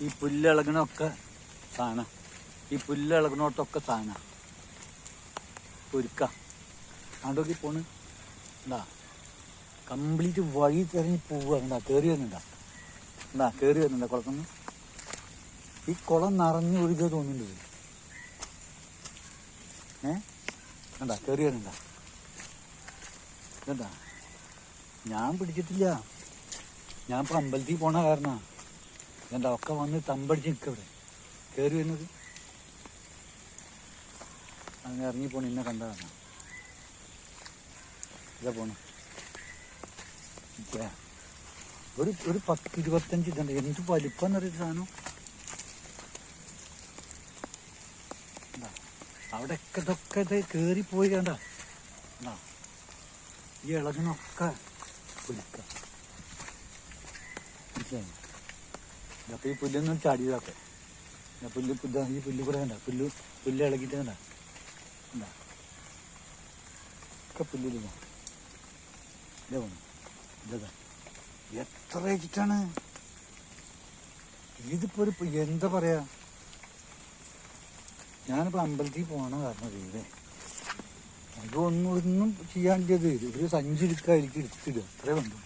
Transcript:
ഈ പുല്ലിളകണൊക്കെ സാധനം, ഈ പുല്ലിളകണോട്ടൊക്കെ സാധനം ഒരുക്ക ആണ്ടോക്കി പോണ്. എന്താ കംപ്ലീറ്റ് വഴി തിരഞ്ഞ് പോവുക. എന്താ കയറി വരുന്നുണ്ടാ, എന്താ കയറി വരുന്നുണ്ടാ കുളത്തുനിന്ന്. ഈ കുളം നിറഞ്ഞു ഒഴുകുക തോന്നുന്നുണ്ട്. എന്താ കയറി വരുന്നുണ്ടാ. എന്താ ഞാൻ പിടിച്ചിട്ടില്ല, ഞാൻ ഇപ്പം അമ്പലത്തിൽ പോണ കാരണമാണ്. എന്താ ഒക്കെ വന്ന് തമ്പടിച്ച് നിൽക്കവിടെ കയറി വരുന്നത്. അങ്ങനെ ഇറങ്ങിപ്പോണ ഇന്നെ കണ്ട കാരണം ഇതാ പോണ. ഒരു 10-25 ഇതുണ്ട്. എന്ത് വലിപ്പം എന്നറിയൊരു സാധനം. അവിടെയൊക്കെ ഇതൊക്കെ ഇത് കയറിപ്പോയി കണ്ട. ഈ ഇളകിനൊക്കെ പുലിക്ക. ഇതപ്പോൾ ഈ പുല്ലൊന്നും ചാടിയതൊക്കെ പുല്ല് ഈ പുല്ല് കൂടെ കണ്ട, പുല്ല് ഇളകിയിട്ട് കണ്ട. എന്താ ഒക്കെ പുല്ലില്ല. ഇതേ പോണു. ഇതാ എത്ര വെച്ചിട്ടാണ് ഇതിപ്പോ ഒരു എന്താ പറയാ. ഞാനിപ്പോൾ അമ്പലത്തിൽ പോകണ കാരണം ഇതേ അതൊന്നും ചെയ്യാണ്ടത് ഒരു സഞ്ചി എടുക്കുക, എനിക്ക് എടുത്തിടുക, അത്രേ വേണ്ടു.